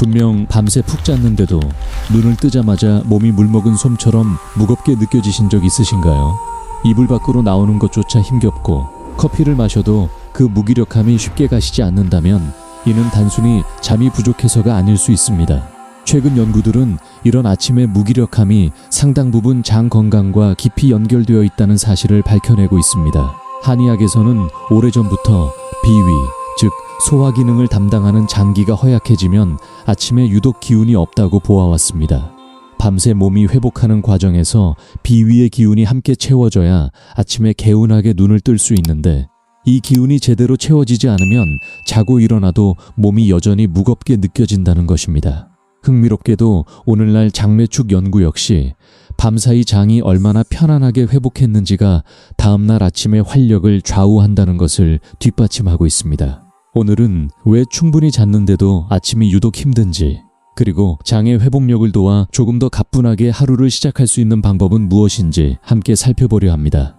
분명 밤새 푹 잤는데도 눈을 뜨자마자 몸이 물먹은 솜처럼 무겁게 느껴지신 적 있으신가요? 이불 밖으로 나오는 것조차 힘겹고 커피를 마셔도 그 무기력함이 쉽게 가시지 않는다면 이는 단순히 잠이 부족해서가 아닐 수 있습니다. 최근 연구들은 이런 아침의 무기력함이 상당 부분 장 건강과 깊이 연결되어 있다는 사실을 밝혀내고 있습니다. 한의학에서는 오래전부터 비위, 즉 소화 기능을 담당하는 장기가 허약해지면 아침에 유독 기운이 없다고 보아왔습니다. 밤새 몸이 회복하는 과정에서 비위의 기운이 함께 채워져야 아침에 개운하게 눈을 뜰 수 있는데 이 기운이 제대로 채워지지 않으면 자고 일어나도 몸이 여전히 무겁게 느껴진다는 것입니다. 흥미롭게도 오늘날 장매축 연구 역시 밤사이 장이 얼마나 편안하게 회복했는지가 다음날 아침의 활력을 좌우한다는 것을 뒷받침하고 있습니다. 오늘은 왜 충분히 잤는데도 아침이 유독 힘든지, 그리고 장의 회복력을 도와 조금 더 가뿐하게 하루를 시작할 수 있는 방법은 무엇인지 함께 살펴보려 합니다.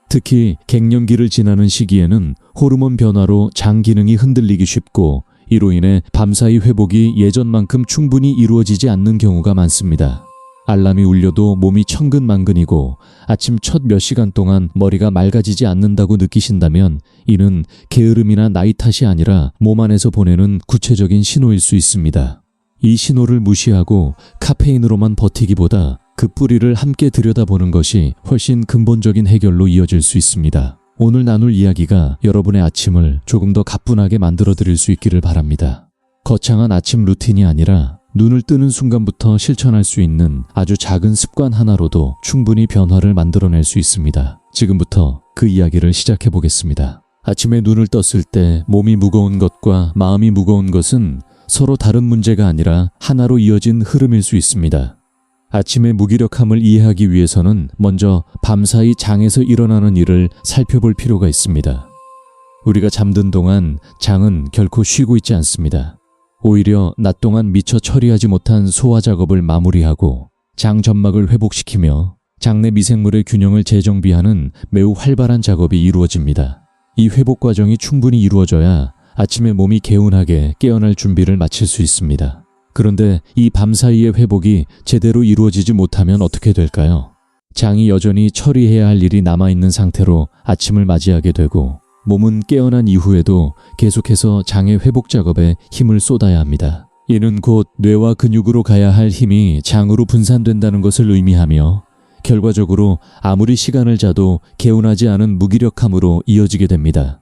특히 갱년기를 지나는 시기에는 호르몬 변화로 장 기능이 흔들리기 쉽고 이로 인해 밤사이 회복이 예전만큼 충분히 이루어지지 않는 경우가 많습니다. 알람이 울려도 몸이 천근만근이고 아침 첫 몇 시간 동안 머리가 맑아지지 않는다고 느끼신다면 이는 게으름이나 나이 탓이 아니라 몸 안에서 보내는 구체적인 신호일 수 있습니다. 이 신호를 무시하고 카페인으로만 버티기보다 그 뿌리를 함께 들여다보는 것이 훨씬 근본적인 해결로 이어질 수 있습니다. 오늘 나눌 이야기가 여러분의 아침을 조금 더 가뿐하게 만들어 드릴 수 있기를 바랍니다. 거창한 아침 루틴이 아니라 눈을 뜨는 순간부터 실천할 수 있는 아주 작은 습관 하나로도 충분히 변화를 만들어낼 수 있습니다. 지금부터 그 이야기를 시작해 보겠습니다. 아침에 눈을 떴을 때 몸이 무거운 것과 마음이 무거운 것은 서로 다른 문제가 아니라 하나로 이어진 흐름일 수 있습니다. 아침의 무기력함을 이해하기 위해서는 먼저 밤사이 장에서 일어나는 일을 살펴볼 필요가 있습니다. 우리가 잠든 동안 장은 결코 쉬고 있지 않습니다. 오히려 낮 동안 미처 처리하지 못한 소화 작업을 마무리하고 장 점막을 회복시키며 장내 미생물의 균형을 재정비하는 매우 활발한 작업이 이루어집니다. 이 회복 과정이 충분히 이루어져야 아침에 몸이 개운하게 깨어날 준비를 마칠 수 있습니다. 그런데 이 밤사이의 회복이 제대로 이루어지지 못하면 어떻게 될까요? 장이 여전히 처리해야 할 일이 남아있는 상태로 아침을 맞이하게 되고 몸은 깨어난 이후에도 계속해서 장의 회복 작업에 힘을 쏟아야 합니다. 이는 곧 뇌와 근육으로 가야 할 힘이 장으로 분산된다는 것을 의미하며 결과적으로 아무리 시간을 자도 개운하지 않은 무기력함으로 이어지게 됩니다.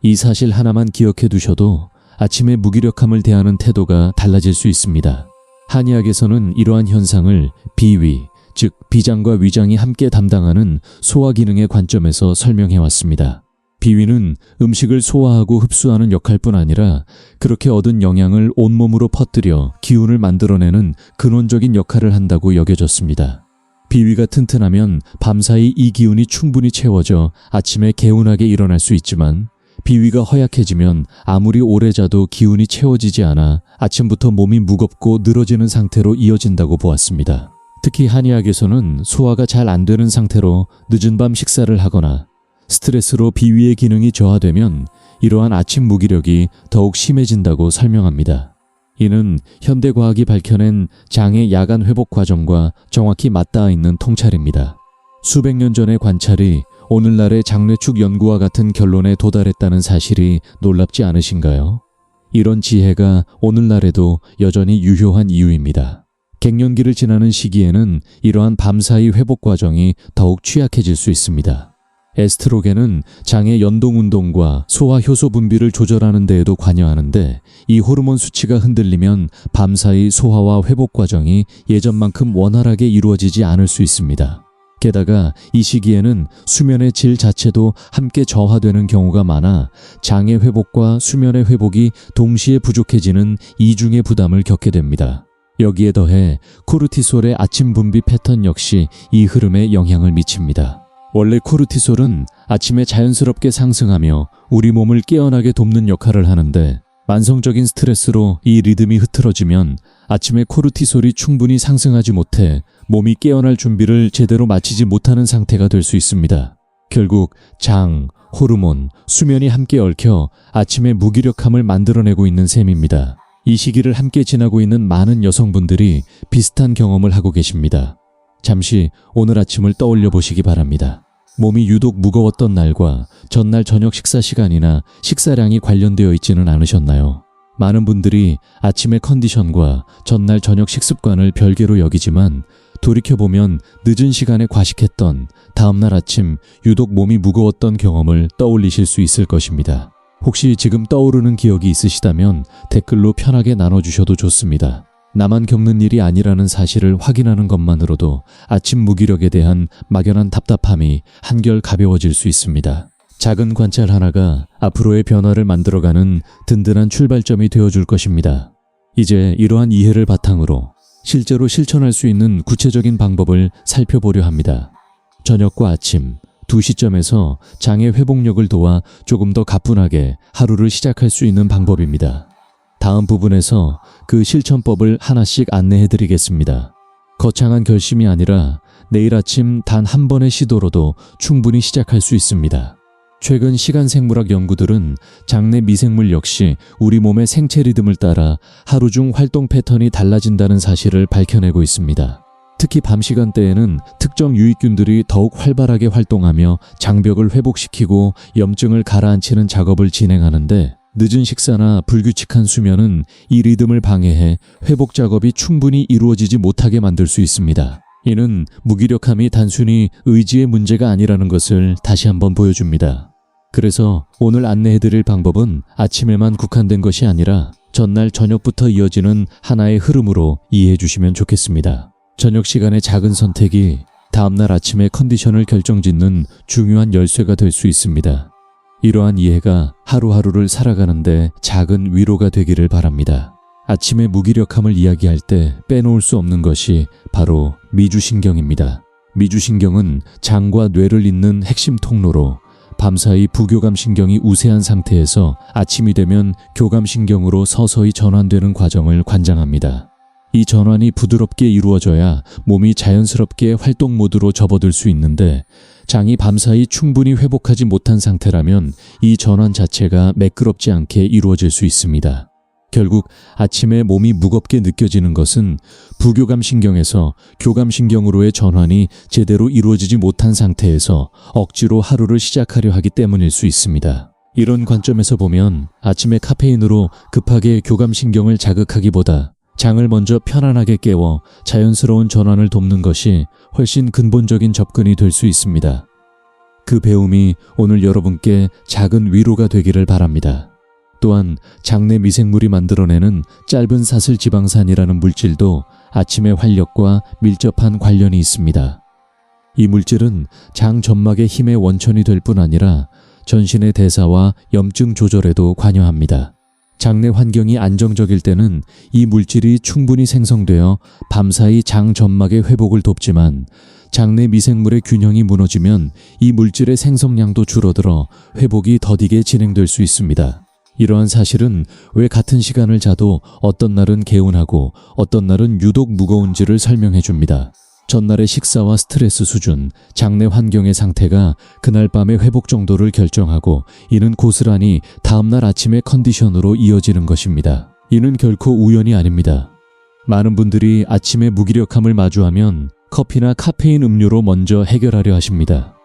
이 사실 하나만 기억해 두셔도 아침에 무기력함을 대하는 태도가 달라질 수 있습니다. 한의학에서는 이러한 현상을 비위, 즉 비장과 위장이 함께 담당하는 소화 기능의 관점에서 설명해 왔습니다. 비위는 음식을 소화하고 흡수하는 역할뿐 아니라 그렇게 얻은 영양을 온몸으로 퍼뜨려 기운을 만들어내는 근원적인 역할을 한다고 여겨졌습니다. 비위가 튼튼하면 밤사이 이 기운이 충분히 채워져 아침에 개운하게 일어날 수 있지만 비위가 허약해지면 아무리 오래 자도 기운이 채워지지 않아 아침부터 몸이 무겁고 늘어지는 상태로 이어진다고 보았습니다. 특히 한의학에서는 소화가 잘 안 되는 상태로 늦은 밤 식사를 하거나 스트레스로 비위의 기능이 저하되면 이러한 아침 무기력이 더욱 심해진다고 설명합니다. 이는 현대과학이 밝혀낸 장의 야간 회복 과정과 정확히 맞닿아 있는 통찰입니다. 수백 년 전의 관찰이 오늘날의 장뇌축 연구와 같은 결론에 도달했다는 사실이 놀랍지 않으신가요? 이런 지혜가 오늘날에도 여전히 유효한 이유입니다. 갱년기를 지나는 시기에는 이러한 밤사이 회복 과정이 더욱 취약해질 수 있습니다. 에스트로겐은 장의 연동운동과 소화 효소 분비를 조절하는 데에도 관여하는데 이 호르몬 수치가 흔들리면 밤사이 소화와 회복 과정이 예전만큼 원활하게 이루어지지 않을 수 있습니다. 게다가 이 시기에는 수면의 질 자체도 함께 저하되는 경우가 많아 장의 회복과 수면의 회복이 동시에 부족해지는 이중의 부담을 겪게 됩니다. 여기에 더해 코르티솔의 아침 분비 패턴 역시 이 흐름에 영향을 미칩니다. 원래 코르티솔은 아침에 자연스럽게 상승하며 우리 몸을 깨어나게 돕는 역할을 하는데 만성적인 스트레스로 이 리듬이 흐트러지면 아침에 코르티솔이 충분히 상승하지 못해 몸이 깨어날 준비를 제대로 마치지 못하는 상태가 될 수 있습니다. 결국 장, 호르몬, 수면이 함께 얽혀 아침에 무기력함을 만들어내고 있는 셈입니다. 이 시기를 함께 지나고 있는 많은 여성분들이 비슷한 경험을 하고 계십니다. 잠시 오늘 아침을 떠올려 보시기 바랍니다. 몸이 유독 무거웠던 날과 전날 저녁 식사 시간이나 식사량이 관련되어 있지는 않으셨나요? 많은 분들이 아침의 컨디션과 전날 저녁 식습관을 별개로 여기지만 돌이켜보면 늦은 시간에 과식했던 다음날 아침 유독 몸이 무거웠던 경험을 떠올리실 수 있을 것입니다. 혹시 지금 떠오르는 기억이 있으시다면 댓글로 편하게 나눠주셔도 좋습니다. 나만 겪는 일이 아니라는 사실을 확인하는 것만으로도 아침 무기력에 대한 막연한 답답함이 한결 가벼워질 수 있습니다. 작은 관찰 하나가 앞으로의 변화를 만들어가는 든든한 출발점이 되어줄 것입니다. 이제 이러한 이해를 바탕으로 실제로 실천할 수 있는 구체적인 방법을 살펴보려 합니다. 저녁과 아침 두 시점에서 장의 회복력을 도와 조금 더 가뿐하게 하루를 시작할 수 있는 방법입니다. 다음 부분에서 그 실천법을 하나씩 안내해 드리겠습니다. 거창한 결심이 아니라 내일 아침 단 한 번의 시도로도 충분히 시작할 수 있습니다. 최근 시간생물학 연구들은 장내 미생물 역시 우리 몸의 생체 리듬을 따라 하루 중 활동 패턴이 달라진다는 사실을 밝혀내고 있습니다. 특히 밤 시간대에는 특정 유익균들이 더욱 활발하게 활동하며 장벽을 회복시키고 염증을 가라앉히는 작업을 진행하는데 늦은 식사나 불규칙한 수면은 이 리듬을 방해해 회복 작업이 충분히 이루어지지 못하게 만들 수 있습니다. 이는 무기력함이 단순히 의지의 문제가 아니라는 것을 다시 한번 보여줍니다. 그래서 오늘 안내해드릴 방법은 아침에만 국한된 것이 아니라 전날 저녁부터 이어지는 하나의 흐름으로 이해해 주시면 좋겠습니다. 저녁 시간의 작은 선택이 다음날 아침의 컨디션을 결정짓는 중요한 열쇠가 될 수 있습니다. 이러한 이해가 하루하루를 살아가는데 작은 위로가 되기를 바랍니다. 아침의 무기력함을 이야기할 때 빼놓을 수 없는 것이 바로 미주신경입니다. 미주신경은 장과 뇌를 잇는 핵심 통로로 밤사이 부교감신경이 우세한 상태에서 아침이 되면 교감신경으로 서서히 전환되는 과정을 관장합니다. 이 전환이 부드럽게 이루어져야 몸이 자연스럽게 활동 모드로 접어들 수 있는데 장이 밤사이 충분히 회복하지 못한 상태라면 이 전환 자체가 매끄럽지 않게 이루어질 수 있습니다. 결국 아침에 몸이 무겁게 느껴지는 것은 부교감신경에서 교감신경으로의 전환이 제대로 이루어지지 못한 상태에서 억지로 하루를 시작하려 하기 때문일 수 있습니다. 이런 관점에서 보면 아침에 카페인으로 급하게 교감신경을 자극하기보다 장을 먼저 편안하게 깨워 자연스러운 전환을 돕는 것이 훨씬 근본적인 접근이 될 수 있습니다. 그 배움이 오늘 여러분께 작은 위로가 되기를 바랍니다. 또한 장내 미생물이 만들어내는 짧은 사슬 지방산이라는 물질도 아침의 활력과 밀접한 관련이 있습니다. 이 물질은 장 점막의 힘의 원천이 될 뿐 아니라 전신의 대사와 염증 조절에도 관여합니다. 장내 환경이 안정적일 때는 이 물질이 충분히 생성되어 밤사이 장 점막의 회복을 돕지만 장내 미생물의 균형이 무너지면 이 물질의 생성량도 줄어들어 회복이 더디게 진행될 수 있습니다. 이러한 사실은 왜 같은 시간을 자도 어떤 날은 개운하고 어떤 날은 유독 무거운지를 설명해 줍니다. 전날의 식사와 스트레스 수준, 장내 환경의 상태가 그날 밤의 회복 정도를 결정하고 이는 고스란히 다음날 아침의 컨디션으로 이어지는 것입니다. 이는 결코 우연이 아닙니다. 많은 분들이 아침에 무기력함을 마주하면 커피나 카페인 음료로 먼저 해결하려 하십니다.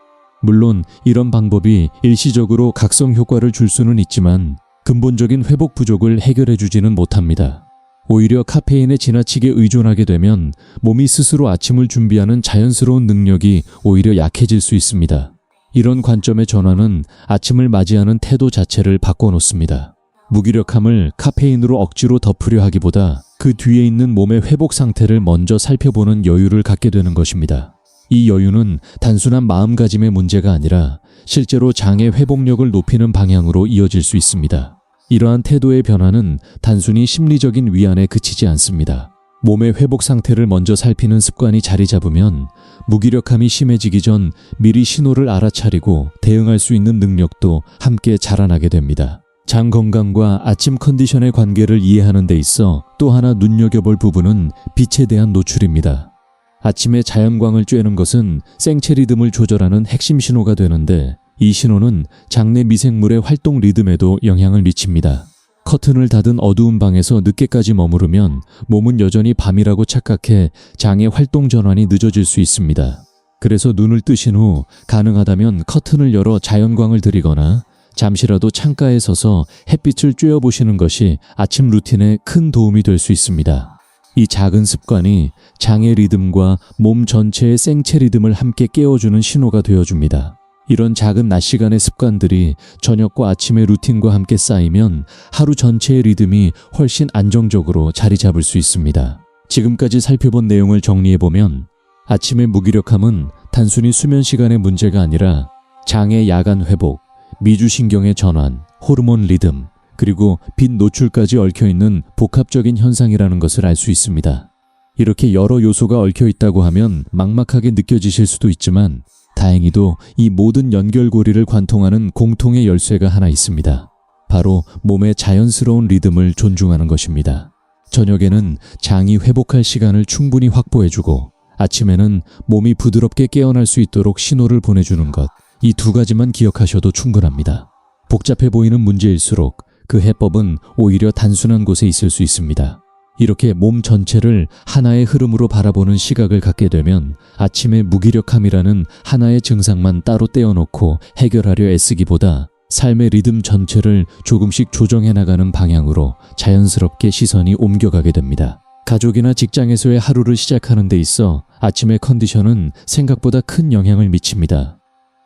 물론 이런 방법이 일시적으로 각성 효과를 줄 수는 있지만 근본적인 회복 부족을 해결해 주지는 못합니다. 오히려 카페인에 지나치게 의존하게 되면 몸이 스스로 아침을 준비하는 자연스러운 능력이 오히려 약해질 수 있습니다. 이런 관점의 전환은 아침을 맞이하는 태도 자체를 바꿔놓습니다. 무기력함을 카페인으로 억지로 덮으려 하기보다 그 뒤에 있는 몸의 회복 상태를 먼저 살펴보는 여유를 갖게 되는 것입니다. 이 여유는 단순한 마음가짐의 문제가 아니라 실제로 장의 회복력을 높이는 방향으로 이어질 수 있습니다. 이러한 태도의 변화는 단순히 심리적인 위안에 그치지 않습니다. 몸의 회복 상태를 먼저 살피는 습관이 자리 잡으면 무기력함이 심해지기 전 미리 신호를 알아차리고 대응할 수 있는 능력도 함께 자라나게 됩니다. 장 건강과 아침 컨디션의 관계를 이해하는 데 있어 또 하나 눈여겨볼 부분은 빛에 대한 노출입니다. 아침에 자연광을 쬐는 것은 생체 리듬을 조절하는 핵심 신호가 되는데 이 신호는 장내 미생물의 활동 리듬에도 영향을 미칩니다. 커튼을 닫은 어두운 방에서 늦게까지 머무르면 몸은 여전히 밤이라고 착각해 장의 활동 전환이 늦어질 수 있습니다. 그래서 눈을 뜨신 후 가능하다면 커튼을 열어 자연광을 들이거나 잠시라도 창가에 서서 햇빛을 쬐어보시는 것이 아침 루틴에 큰 도움이 될 수 있습니다. 이 작은 습관이 장의 리듬과 몸 전체의 생체 리듬을 함께 깨워주는 신호가 되어줍니다. 이런 작은 낮 시간의 습관들이 저녁과 아침의 루틴과 함께 쌓이면 하루 전체의 리듬이 훨씬 안정적으로 자리 잡을 수 있습니다. 지금까지 살펴본 내용을 정리해보면 아침의 무기력함은 단순히 수면 시간의 문제가 아니라 장의 야간 회복, 미주신경의 전환, 호르몬 리듬, 그리고 빛 노출까지 얽혀있는 복합적인 현상이라는 것을 알 수 있습니다. 이렇게 여러 요소가 얽혀있다고 하면 막막하게 느껴지실 수도 있지만 다행히도 이 모든 연결고리를 관통하는 공통의 열쇠가 하나 있습니다. 바로 몸의 자연스러운 리듬을 존중하는 것입니다. 저녁에는 장이 회복할 시간을 충분히 확보해주고 아침에는 몸이 부드럽게 깨어날 수 있도록 신호를 보내주는 것, 이 두 가지만 기억하셔도 충분합니다. 복잡해 보이는 문제일수록 그 해법은 오히려 단순한 곳에 있을 수 있습니다. 이렇게 몸 전체를 하나의 흐름으로 바라보는 시각을 갖게 되면 아침의 무기력함이라는 하나의 증상만 따로 떼어놓고 해결하려 애쓰기보다 삶의 리듬 전체를 조금씩 조정해 나가는 방향으로 자연스럽게 시선이 옮겨가게 됩니다. 가족이나 직장에서의 하루를 시작하는 데 있어 아침의 컨디션은 생각보다 큰 영향을 미칩니다.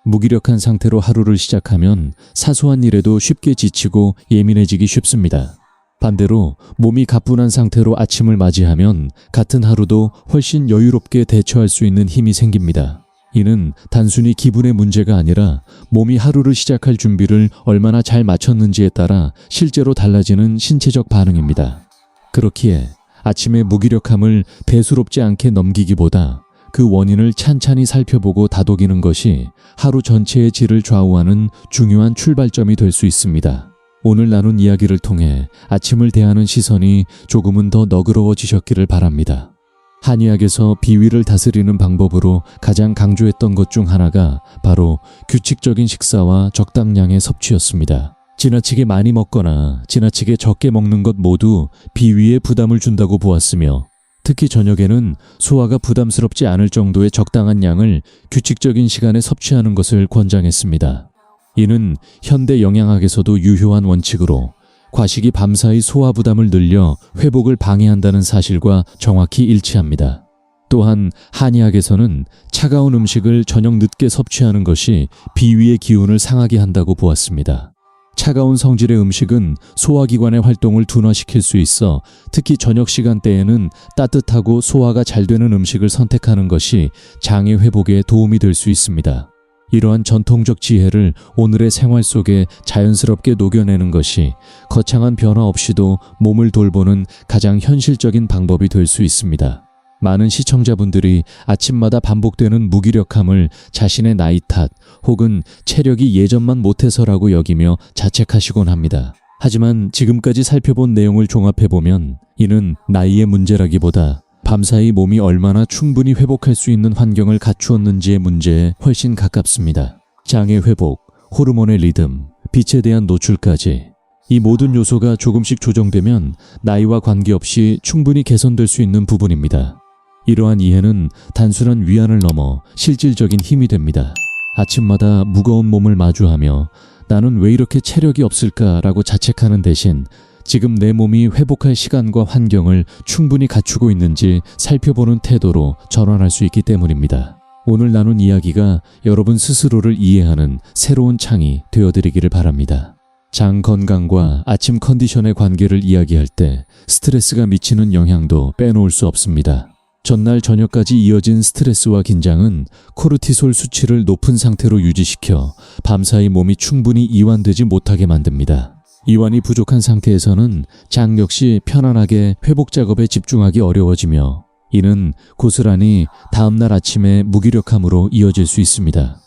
무기력한 상태로 하루를 시작하면 사소한 일에도 쉽게 지치고 예민해지기 쉽습니다. 반대로 몸이 가뿐한 상태로 아침을 맞이하면 같은 하루도 훨씬 여유롭게 대처할 수 있는 힘이 생깁니다. 이는 단순히 기분의 문제가 아니라 몸이 하루를 시작할 준비를 얼마나 잘 마쳤는지에 따라 실제로 달라지는 신체적 반응입니다. 그렇기에 아침의 무기력함을 대수롭지 않게 넘기기보다 그 원인을 찬찬히 살펴보고 다독이는 것이 하루 전체의 질을 좌우하는 중요한 출발점이 될 수 있습니다. 오늘 나눈 이야기를 통해 아침을 대하는 시선이 조금은 더 너그러워지셨기를 바랍니다. 한의학에서 비위를 다스리는 방법으로 가장 강조했던 것 중 하나가 바로 규칙적인 식사와 적당량의 섭취였습니다. 지나치게 많이 먹거나 지나치게 적게 먹는 것 모두 비위에 부담을 준다고 보았으며 특히 저녁에는 소화가 부담스럽지 않을 정도의 적당한 양을 규칙적인 시간에 섭취하는 것을 권장했습니다. 이는 현대 영양학에서도 유효한 원칙으로 과식이 밤사이 소화 부담을 늘려 회복을 방해한다는 사실과 정확히 일치합니다. 또한 한의학에서는 차가운 음식을 저녁 늦게 섭취하는 것이 비위의 기운을 상하게 한다고 보았습니다. 차가운 성질의 음식은 소화기관의 활동을 둔화시킬 수 있어 특히 저녁 시간대에는 따뜻하고 소화가 잘 되는 음식을 선택하는 것이 장의 회복에 도움이 될 수 있습니다. 이러한 전통적 지혜를 오늘의 생활 속에 자연스럽게 녹여내는 것이 거창한 변화 없이도 몸을 돌보는 가장 현실적인 방법이 될 수 있습니다. 많은 시청자분들이 아침마다 반복되는 무기력함을 자신의 나이 탓 혹은 체력이 예전만 못해서라고 여기며 자책하시곤 합니다. 하지만 지금까지 살펴본 내용을 종합해보면 이는 나이의 문제라기보다 밤사이 몸이 얼마나 충분히 회복할 수 있는 환경을 갖추었는지의 문제에 훨씬 가깝습니다. 장의 회복, 호르몬의 리듬, 빛에 대한 노출까지 이 모든 요소가 조금씩 조정되면 나이와 관계없이 충분히 개선될 수 있는 부분입니다. 이러한 이해는 단순한 위안을 넘어 실질적인 힘이 됩니다. 아침마다 무거운 몸을 마주하며 나는 왜 이렇게 체력이 없을까라고 자책하는 대신 지금 내 몸이 회복할 시간과 환경을 충분히 갖추고 있는지 살펴보는 태도로 전환할 수 있기 때문입니다. 오늘 나눈 이야기가 여러분 스스로를 이해하는 새로운 창이 되어드리기를 바랍니다. 장 건강과 아침 컨디션의 관계를 이야기할 때 스트레스가 미치는 영향도 빼놓을 수 없습니다. 전날 저녁까지 이어진 스트레스와 긴장은 코르티솔 수치를 높은 상태로 유지시켜 밤사이 몸이 충분히 이완되지 못하게 만듭니다. 이완이 부족한 상태에서는 장 역시 편안하게 회복 작업에 집중하기 어려워지며 이는 고스란히 다음날 아침에 무기력함으로 이어질 수 있습니다.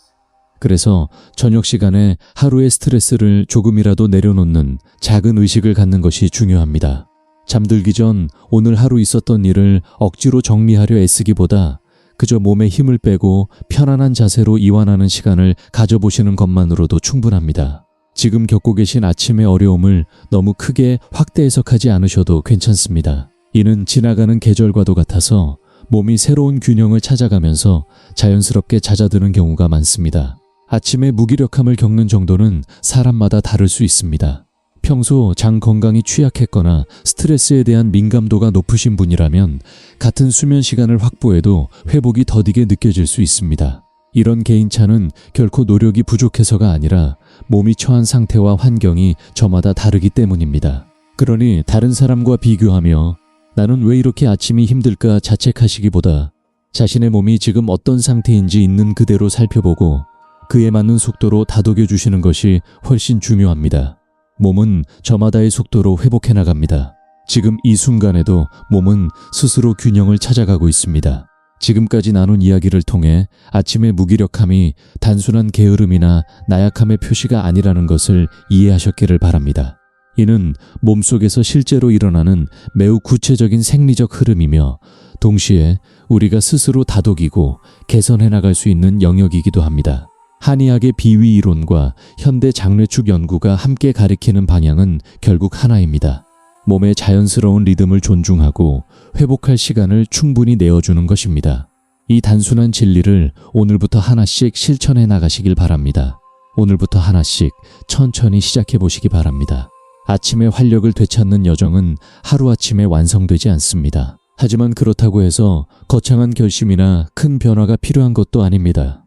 그래서 저녁 시간에 하루의 스트레스를 조금이라도 내려놓는 작은 의식을 갖는 것이 중요합니다. 잠들기 전 오늘 하루 있었던 일을 억지로 정리하려 애쓰기보다 그저 몸에 힘을 빼고 편안한 자세로 이완하는 시간을 가져보시는 것만으로도 충분합니다. 지금 겪고 계신 아침의 어려움을 너무 크게 확대 해석하지 않으셔도 괜찮습니다. 이는 지나가는 계절과도 같아서 몸이 새로운 균형을 찾아가면서 자연스럽게 잦아드는 경우가 많습니다. 아침에 무기력함을 겪는 정도는 사람마다 다를 수 있습니다. 평소 장 건강이 취약했거나 스트레스에 대한 민감도가 높으신 분이라면 같은 수면 시간을 확보해도 회복이 더디게 느껴질 수 있습니다. 이런 개인차는 결코 노력이 부족해서가 아니라 몸이 처한 상태와 환경이 저마다 다르기 때문입니다. 그러니 다른 사람과 비교하며 나는 왜 이렇게 아침이 힘들까 자책하시기보다 자신의 몸이 지금 어떤 상태인지 있는 그대로 살펴보고 그에 맞는 속도로 다독여 주시는 것이 훨씬 중요합니다. 몸은 저마다의 속도로 회복해 나갑니다. 지금 이 순간에도 몸은 스스로 균형을 찾아가고 있습니다. 지금까지 나눈 이야기를 통해 아침의 무기력함이 단순한 게으름이나 나약함의 표시가 아니라는 것을 이해하셨기를 바랍니다. 이는 몸속에서 실제로 일어나는 매우 구체적인 생리적 흐름이며 동시에 우리가 스스로 다독이고 개선해 나갈 수 있는 영역이기도 합니다. 한의학의 비위 이론과 현대 장례축 연구가 함께 가리키는 방향은 결국 하나입니다. 몸의 자연스러운 리듬을 존중하고 회복할 시간을 충분히 내어주는 것입니다. 이 단순한 진리를 오늘부터 하나씩 실천해 나가시길 바랍니다. 오늘부터 하나씩 천천히 시작해 보시기 바랍니다. 아침의 활력을 되찾는 여정은 하루아침에 완성되지 않습니다. 하지만 그렇다고 해서 거창한 결심이나 큰 변화가 필요한 것도 아닙니다.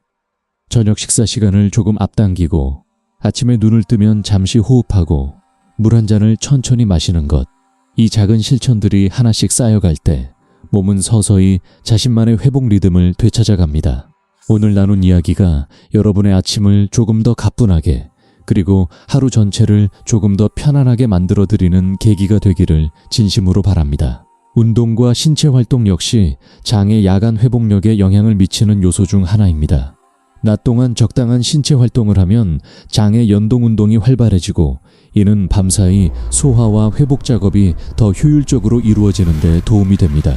저녁 식사 시간을 조금 앞당기고 아침에 눈을 뜨면 잠시 호흡하고 물 한 잔을 천천히 마시는 것. 이 작은 실천들이 하나씩 쌓여갈 때 몸은 서서히 자신만의 회복 리듬을 되찾아갑니다. 오늘 나눈 이야기가 여러분의 아침을 조금 더 가뿐하게 그리고 하루 전체를 조금 더 편안하게 만들어드리는 계기가 되기를 진심으로 바랍니다. 운동과 신체 활동 역시 장의 야간 회복력에 영향을 미치는 요소 중 하나입니다. 낮 동안 적당한 신체 활동을 하면 장의 연동 운동이 활발해지고 이는 밤사이 소화와 회복 작업이 더 효율적으로 이루어지는 데 도움이 됩니다.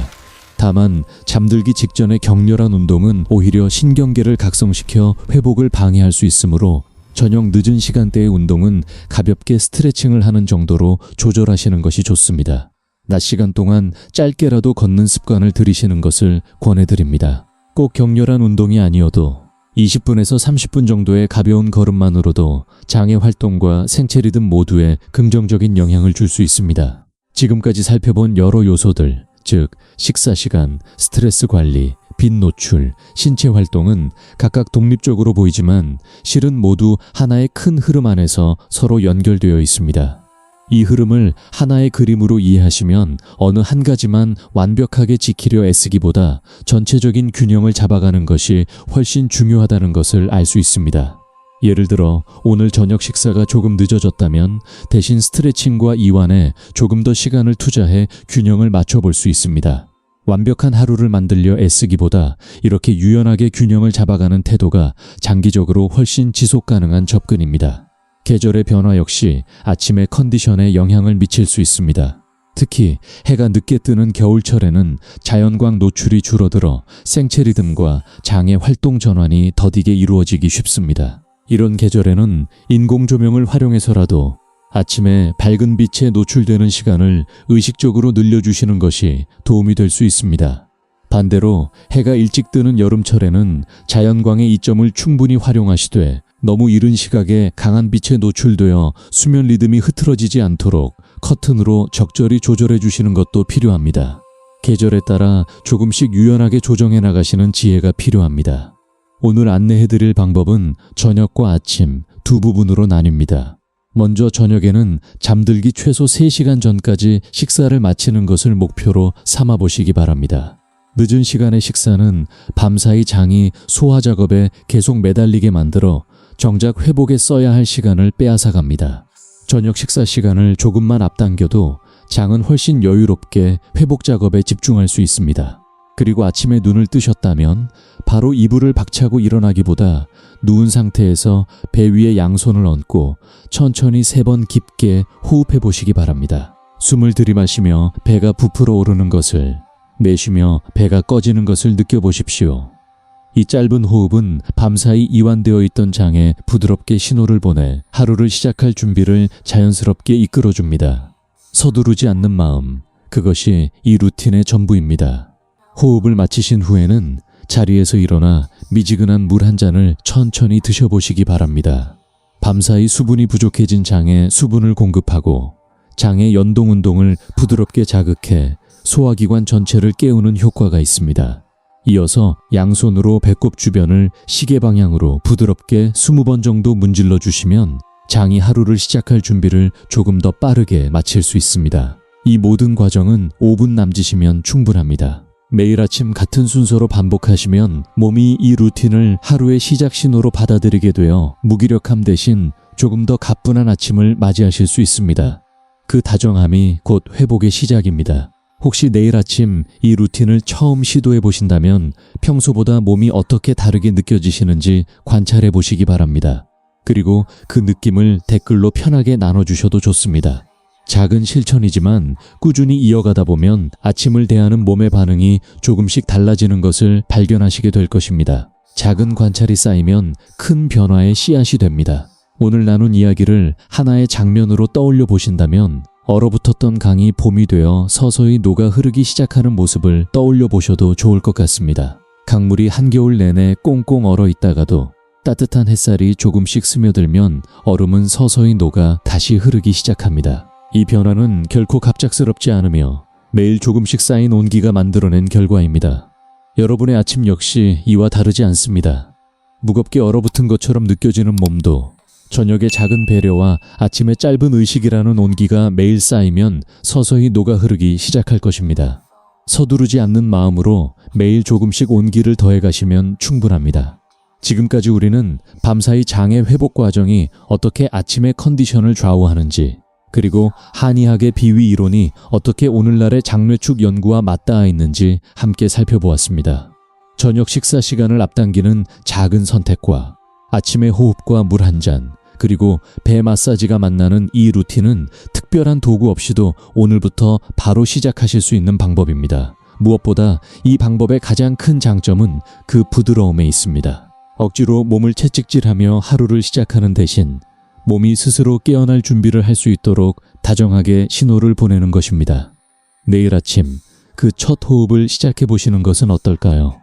다만 잠들기 직전의 격렬한 운동은 오히려 신경계를 각성시켜 회복을 방해할 수 있으므로 저녁 늦은 시간대의 운동은 가볍게 스트레칭을 하는 정도로 조절하시는 것이 좋습니다. 낮 시간 동안 짧게라도 걷는 습관을 들이시는 것을 권해드립니다. 꼭 격렬한 운동이 아니어도 20분에서 30분 정도의 가벼운 걸음만으로도 장의 활동과 생체 리듬 모두에 긍정적인 영향을 줄 수 있습니다. 지금까지 살펴본 여러 요소들, 즉 식사 시간, 스트레스 관리, 빛 노출, 신체 활동은 각각 독립적으로 보이지만 실은 모두 하나의 큰 흐름 안에서 서로 연결되어 있습니다. 이 흐름을 하나의 그림으로 이해하시면 어느 한 가지만 완벽하게 지키려 애쓰기보다 전체적인 균형을 잡아가는 것이 훨씬 중요하다는 것을 알 수 있습니다. 예를 들어 오늘 저녁 식사가 조금 늦어졌다면 대신 스트레칭과 이완에 조금 더 시간을 투자해 균형을 맞춰볼 수 있습니다. 완벽한 하루를 만들려 애쓰기보다 이렇게 유연하게 균형을 잡아가는 태도가 장기적으로 훨씬 지속 가능한 접근입니다. 계절의 변화 역시 아침의 컨디션에 영향을 미칠 수 있습니다. 특히 해가 늦게 뜨는 겨울철에는 자연광 노출이 줄어들어 생체 리듬과 장의 활동 전환이 더디게 이루어지기 쉽습니다. 이런 계절에는 인공 조명을 활용해서라도 아침에 밝은 빛에 노출되는 시간을 의식적으로 늘려주시는 것이 도움이 될 수 있습니다. 반대로 해가 일찍 뜨는 여름철에는 자연광의 이점을 충분히 활용하시되 너무 이른 시각에 강한 빛에 노출되어 수면 리듬이 흐트러지지 않도록 커튼으로 적절히 조절해 주시는 것도 필요합니다. 계절에 따라 조금씩 유연하게 조정해 나가시는 지혜가 필요합니다. 오늘 안내해드릴 방법은 저녁과 아침 두 부분으로 나뉩니다. 먼저 저녁에는 잠들기 최소 3시간 전까지 식사를 마치는 것을 목표로 삼아 보시기 바랍니다. 늦은 시간의 식사는 밤사이 장이 소화 작업에 계속 매달리게 만들어 정작 회복에 써야 할 시간을 빼앗아갑니다. 저녁 식사 시간을 조금만 앞당겨도 장은 훨씬 여유롭게 회복 작업에 집중할 수 있습니다. 그리고 아침에 눈을 뜨셨다면 바로 이불을 박차고 일어나기보다 누운 상태에서 배 위에 양손을 얹고 천천히 3번 깊게 호흡해 보시기 바랍니다. 숨을 들이마시며 배가 부풀어 오르는 것을, 내쉬며 배가 꺼지는 것을 느껴보십시오. 이 짧은 호흡은 밤사이 이완되어 있던 장에 부드럽게 신호를 보내 하루를 시작할 준비를 자연스럽게 이끌어줍니다. 서두르지 않는 마음, 그것이 이 루틴의 전부입니다. 호흡을 마치신 후에는 자리에서 일어나 미지근한 물 한 잔을 천천히 드셔보시기 바랍니다. 밤사이 수분이 부족해진 장에 수분을 공급하고 장의 연동 운동을 부드럽게 자극해 소화기관 전체를 깨우는 효과가 있습니다. 이어서 양손으로 배꼽 주변을 시계 방향으로 부드럽게 20번 정도 문질러 주시면 장이 하루를 시작할 준비를 조금 더 빠르게 마칠 수 있습니다. 이 모든 과정은 5분 남짓이면 충분합니다. 매일 아침 같은 순서로 반복하시면 몸이 이 루틴을 하루의 시작 신호로 받아들이게 되어 무기력함 대신 조금 더 가뿐한 아침을 맞이하실 수 있습니다. 그 다정함이 곧 회복의 시작입니다. 혹시 내일 아침 이 루틴을 처음 시도해 보신다면 평소보다 몸이 어떻게 다르게 느껴지시는지 관찰해 보시기 바랍니다. 그리고 그 느낌을 댓글로 편하게 나눠주셔도 좋습니다. 작은 실천이지만 꾸준히 이어가다 보면 아침을 대하는 몸의 반응이 조금씩 달라지는 것을 발견하시게 될 것입니다. 작은 관찰이 쌓이면 큰 변화의 씨앗이 됩니다. 오늘 나눈 이야기를 하나의 장면으로 떠올려 보신다면 얼어붙었던 강이 봄이 되어 서서히 녹아 흐르기 시작하는 모습을 떠올려 보셔도 좋을 것 같습니다. 강물이 한겨울 내내 꽁꽁 얼어 있다가도 따뜻한 햇살이 조금씩 스며들면 얼음은 서서히 녹아 다시 흐르기 시작합니다. 이 변화는 결코 갑작스럽지 않으며 매일 조금씩 쌓인 온기가 만들어낸 결과입니다. 여러분의 아침 역시 이와 다르지 않습니다. 무겁게 얼어붙은 것처럼 느껴지는 몸도 저녁의 작은 배려와 아침의 짧은 의식이라는 온기가 매일 쌓이면 서서히 녹아 흐르기 시작할 것입니다. 서두르지 않는 마음으로 매일 조금씩 온기를 더해가시면 충분합니다. 지금까지 우리는 밤사이 장의 회복 과정이 어떻게 아침의 컨디션을 좌우하는지, 그리고 한의학의 비위 이론이 어떻게 오늘날의 장뇌축 연구와 맞닿아 있는지 함께 살펴보았습니다. 저녁 식사 시간을 앞당기는 작은 선택과 아침의 호흡과 물 한 잔, 그리고 배 마사지가 만나는 이 루틴은 특별한 도구 없이도 오늘부터 바로 시작하실 수 있는 방법입니다. 무엇보다 이 방법의 가장 큰 장점은 그 부드러움에 있습니다. 억지로 몸을 채찍질하며 하루를 시작하는 대신 몸이 스스로 깨어날 준비를 할 수 있도록 다정하게 신호를 보내는 것입니다. 내일 아침 그 첫 호흡을 시작해 보시는 것은 어떨까요?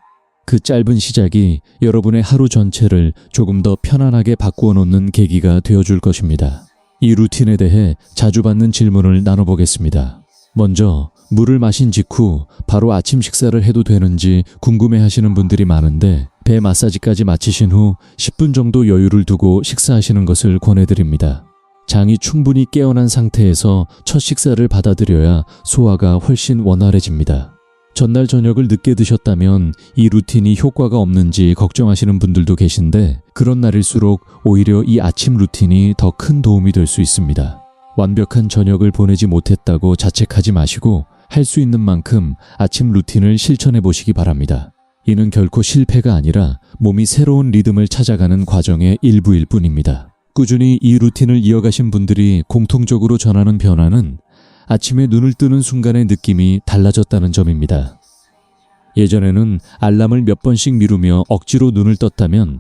그 짧은 시작이 여러분의 하루 전체를 조금 더 편안하게 바꾸어 놓는 계기가 되어줄 것입니다. 이 루틴에 대해 자주 받는 질문을 나눠보겠습니다. 먼저 물을 마신 직후 바로 아침 식사를 해도 되는지 궁금해하시는 분들이 많은데 배 마사지까지 마치신 후 10분 정도 여유를 두고 식사하시는 것을 권해드립니다. 장이 충분히 깨어난 상태에서 첫 식사를 받아들여야 소화가 훨씬 원활해집니다. 전날 저녁을 늦게 드셨다면 이 루틴이 효과가 없는지 걱정하시는 분들도 계신데 그런 날일수록 오히려 이 아침 루틴이 더 큰 도움이 될 수 있습니다. 완벽한 저녁을 보내지 못했다고 자책하지 마시고 할 수 있는 만큼 아침 루틴을 실천해 보시기 바랍니다. 이는 결코 실패가 아니라 몸이 새로운 리듬을 찾아가는 과정의 일부일 뿐입니다. 꾸준히 이 루틴을 이어가신 분들이 공통적으로 전하는 변화는 아침에 눈을 뜨는 순간의 느낌이 달라졌다는 점입니다. 예전에는 알람을 몇 번씩 미루며 억지로 눈을 떴다면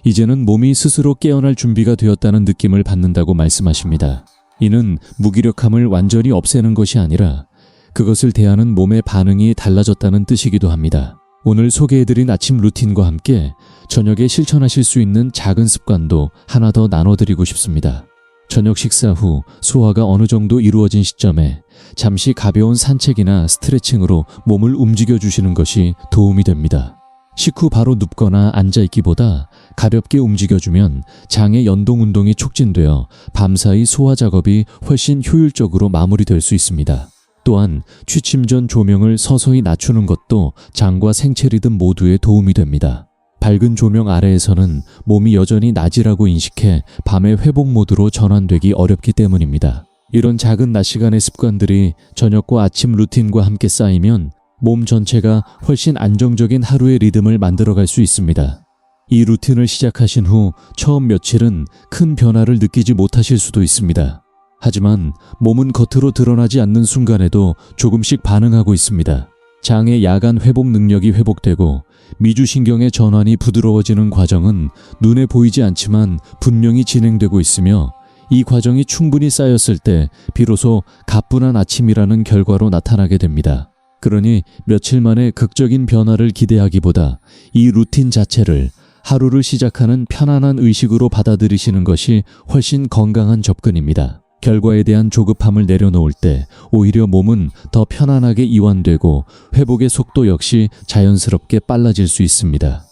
이제는 몸이 스스로 깨어날 준비가 되었다는 느낌을 받는다고 말씀하십니다. 이는 무기력함을 완전히 없애는 것이 아니라 그것을 대하는 몸의 반응이 달라졌다는 뜻이기도 합니다. 오늘 소개해드린 아침 루틴과 함께 저녁에 실천하실 수 있는 작은 습관도 하나 더 나눠드리고 싶습니다. 저녁 식사 후 소화가 어느 정도 이루어진 시점에 잠시 가벼운 산책이나 스트레칭으로 몸을 움직여 주시는 것이 도움이 됩니다. 식후 바로 눕거나 앉아있기보다 가볍게 움직여주면 장의 연동 운동이 촉진되어 밤사이 소화 작업이 훨씬 효율적으로 마무리될 수 있습니다. 또한 취침 전 조명을 서서히 낮추는 것도 장과 생체 리듬 모두에 도움이 됩니다. 밝은 조명 아래에서는 몸이 여전히 낮이라고 인식해 밤의 회복 모드로 전환되기 어렵기 때문입니다. 이런 작은 낮 시간의 습관들이 저녁과 아침 루틴과 함께 쌓이면 몸 전체가 훨씬 안정적인 하루의 리듬을 만들어갈 수 있습니다. 이 루틴을 시작하신 후 처음 며칠은 큰 변화를 느끼지 못하실 수도 있습니다. 하지만 몸은 겉으로 드러나지 않는 순간에도 조금씩 반응하고 있습니다. 장의 야간 회복 능력이 회복되고 미주신경의 전환이 부드러워지는 과정은 눈에 보이지 않지만 분명히 진행되고 있으며, 이 과정이 충분히 쌓였을 때 비로소 가뿐한 아침이라는 결과로 나타나게 됩니다. 그러니 며칠 만에 극적인 변화를 기대하기보다 이 루틴 자체를 하루를 시작하는 편안한 의식으로 받아들이시는 것이 훨씬 건강한 접근입니다. 결과에 대한 조급함을 내려놓을 때 오히려 몸은 더 편안하게 이완되고 회복의 속도 역시 자연스럽게 빨라질 수 있습니다.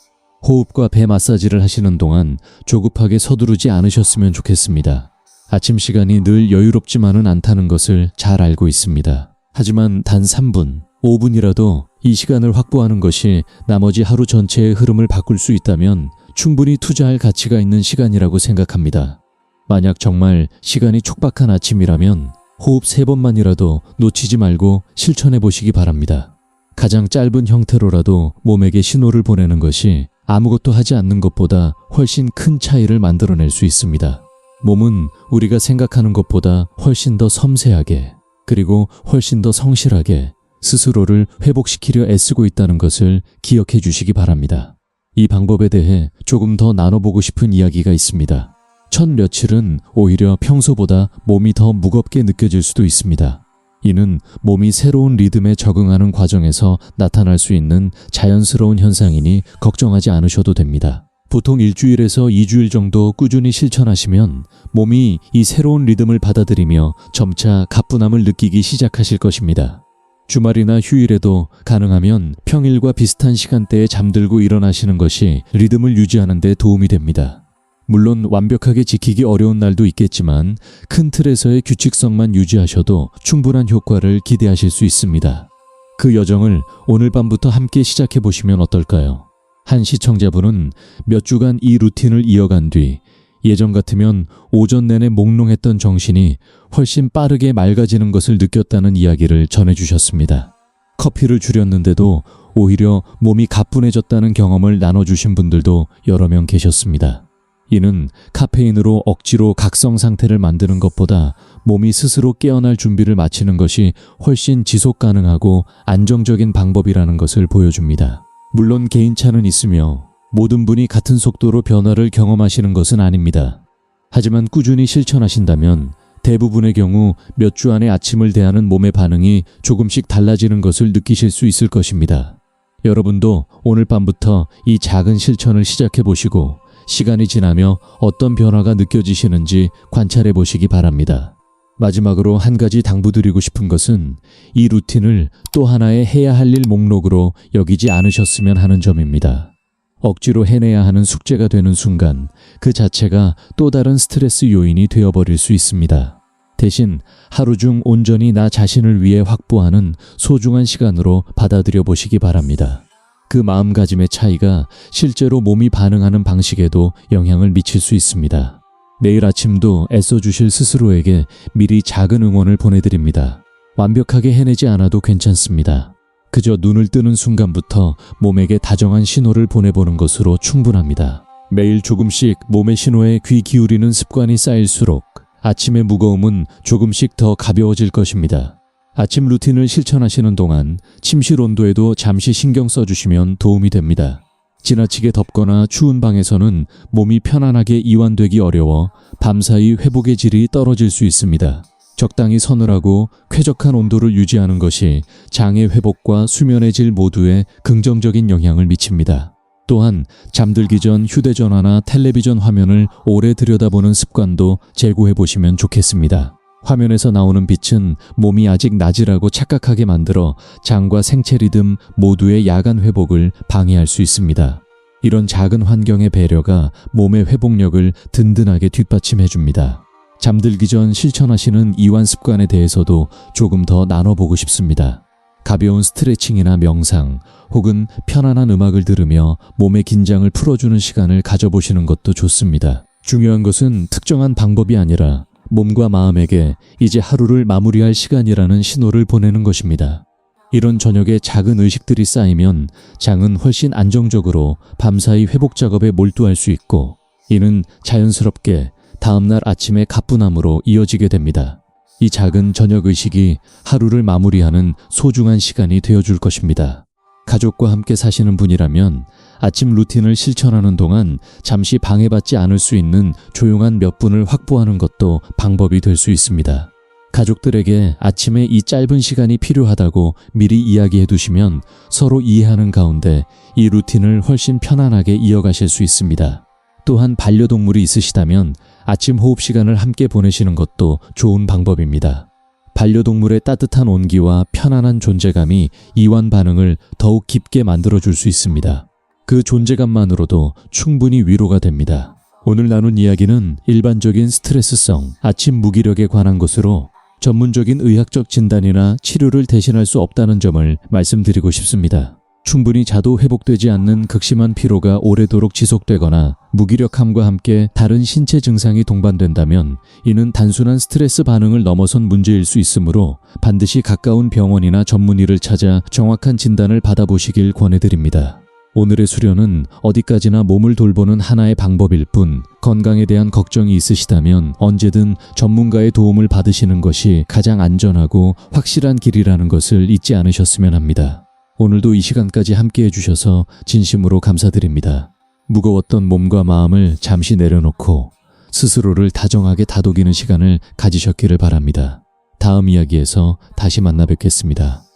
호흡과 배 마사지를 하시는 동안 조급하게 서두르지 않으셨으면 좋겠습니다. 아침 시간이 늘 여유롭지만은 않다는 것을 잘 알고 있습니다. 하지만 단 3분, 5분이라도 이 시간을 확보하는 것이 나머지 하루 전체의 흐름을 바꿀 수 있다면 충분히 투자할 가치가 있는 시간이라고 생각합니다. 만약 정말 시간이 촉박한 아침이라면 호흡 3번만이라도 놓치지 말고 실천해 보시기 바랍니다. 가장 짧은 형태로라도 몸에게 신호를 보내는 것이 아무것도 하지 않는 것보다 훨씬 큰 차이를 만들어낼 수 있습니다. 몸은 우리가 생각하는 것보다 훨씬 더 섬세하게, 그리고 훨씬 더 성실하게 스스로를 회복시키려 애쓰고 있다는 것을 기억해 주시기 바랍니다. 이 방법에 대해 조금 더 나눠보고 싶은 이야기가 있습니다. 첫 며칠은 오히려 평소보다 몸이 더 무겁게 느껴질 수도 있습니다. 이는 몸이 새로운 리듬에 적응하는 과정에서 나타날 수 있는 자연스러운 현상이니 걱정하지 않으셔도 됩니다. 보통 일주일에서 2주일 정도 꾸준히 실천하시면 몸이 이 새로운 리듬을 받아들이며 점차 가뿐함을 느끼기 시작하실 것입니다. 주말이나 휴일에도 가능하면 평일과 비슷한 시간대에 잠들고 일어나시는 것이 리듬을 유지하는 데 도움이 됩니다. 물론 완벽하게 지키기 어려운 날도 있겠지만 큰 틀에서의 규칙성만 유지하셔도 충분한 효과를 기대하실 수 있습니다. 그 여정을 오늘 밤부터 함께 시작해 보시면 어떨까요? 한 시청자분은 몇 주간 이 루틴을 이어간 뒤 예전 같으면 오전 내내 몽롱했던 정신이 훨씬 빠르게 맑아지는 것을 느꼈다는 이야기를 전해주셨습니다. 커피를 줄였는데도 오히려 몸이 가뿐해졌다는 경험을 나눠주신 분들도 여러 명 계셨습니다. 이는 카페인으로 억지로 각성 상태를 만드는 것보다 몸이 스스로 깨어날 준비를 마치는 것이 훨씬 지속 가능하고 안정적인 방법이라는 것을 보여줍니다. 물론 개인차는 있으며 모든 분이 같은 속도로 변화를 경험하시는 것은 아닙니다. 하지만 꾸준히 실천하신다면 대부분의 경우 몇 주 안에 아침을 대하는 몸의 반응이 조금씩 달라지는 것을 느끼실 수 있을 것입니다. 여러분도 오늘 밤부터 이 작은 실천을 시작해 보시고 시간이 지나며 어떤 변화가 느껴지시는지 관찰해 보시기 바랍니다. 마지막으로 한 가지 당부드리고 싶은 것은 이 루틴을 또 하나의 해야 할 일 목록으로 여기지 않으셨으면 하는 점입니다. 억지로 해내야 하는 숙제가 되는 순간 그 자체가 또 다른 스트레스 요인이 되어버릴 수 있습니다. 대신 하루 중 온전히 나 자신을 위해 확보하는 소중한 시간으로 받아들여 보시기 바랍니다. 그 마음가짐의 차이가 실제로 몸이 반응하는 방식에도 영향을 미칠 수 있습니다. 내일 아침도 애써주실 스스로에게 미리 작은 응원을 보내드립니다. 완벽하게 해내지 않아도 괜찮습니다. 그저 눈을 뜨는 순간부터 몸에게 다정한 신호를 보내보는 것으로 충분합니다. 매일 조금씩 몸의 신호에 귀 기울이는 습관이 쌓일수록 아침의 무거움은 조금씩 더 가벼워질 것입니다. 아침 루틴을 실천하시는 동안 침실 온도에도 잠시 신경 써주시면 도움이 됩니다. 지나치게 덥거나 추운 방에서는 몸이 편안하게 이완되기 어려워 밤사이 회복의 질이 떨어질 수 있습니다. 적당히 서늘하고 쾌적한 온도를 유지하는 것이 장의 회복과 수면의 질 모두에 긍정적인 영향을 미칩니다. 또한 잠들기 전 휴대전화나 텔레비전 화면을 오래 들여다보는 습관도 제고해 보시면 좋겠습니다. 화면에서 나오는 빛은 몸이 아직 낮이라고 착각하게 만들어 장과 생체 리듬 모두의 야간 회복을 방해할 수 있습니다. 이런 작은 환경의 배려가 몸의 회복력을 든든하게 뒷받침해 줍니다. 잠들기 전 실천하시는 이완 습관에 대해서도 조금 더 나눠보고 싶습니다. 가벼운 스트레칭이나 명상 혹은 편안한 음악을 들으며 몸의 긴장을 풀어주는 시간을 가져보시는 것도 좋습니다. 중요한 것은 특정한 방법이 아니라 몸과 마음에게 이제 하루를 마무리할 시간이라는 신호를 보내는 것입니다. 이런 저녁에 작은 의식들이 쌓이면 장은 훨씬 안정적으로 밤사이 회복 작업에 몰두할 수 있고, 이는 자연스럽게 다음날 아침의 가뿐함으로 이어지게 됩니다. 이 작은 저녁 의식이 하루를 마무리하는 소중한 시간이 되어줄 것입니다. 가족과 함께 사시는 분이라면 아침 루틴을 실천하는 동안 잠시 방해받지 않을 수 있는 조용한 몇 분을 확보하는 것도 방법이 될 수 있습니다. 가족들에게 아침에 이 짧은 시간이 필요하다고 미리 이야기해 두시면 서로 이해하는 가운데 이 루틴을 훨씬 편안하게 이어가실 수 있습니다. 또한 반려동물이 있으시다면 아침 호흡 시간을 함께 보내시는 것도 좋은 방법입니다. 반려동물의 따뜻한 온기와 편안한 존재감이 이완 반응을 더욱 깊게 만들어줄 수 있습니다. 그 존재감만으로도 충분히 위로가 됩니다. 오늘 나눈 이야기는 일반적인 스트레스성 아침 무기력에 관한 것으로 전문적인 의학적 진단이나 치료를 대신할 수 없다는 점을 말씀드리고 싶습니다. 충분히 자도 회복되지 않는 극심한 피로가 오래도록 지속되거나 무기력함과 함께 다른 신체 증상이 동반된다면 이는 단순한 스트레스 반응을 넘어선 문제일 수 있으므로 반드시 가까운 병원이나 전문의를 찾아 정확한 진단을 받아보시길 권해드립니다. 오늘의 수련은 어디까지나 몸을 돌보는 하나의 방법일 뿐 건강에 대한 걱정이 있으시다면 언제든 전문가의 도움을 받으시는 것이 가장 안전하고 확실한 길이라는 것을 잊지 않으셨으면 합니다. 오늘도 이 시간까지 함께 해주셔서 진심으로 감사드립니다. 무거웠던 몸과 마음을 잠시 내려놓고 스스로를 다정하게 다독이는 시간을 가지셨기를 바랍니다. 다음 이야기에서 다시 만나 뵙겠습니다.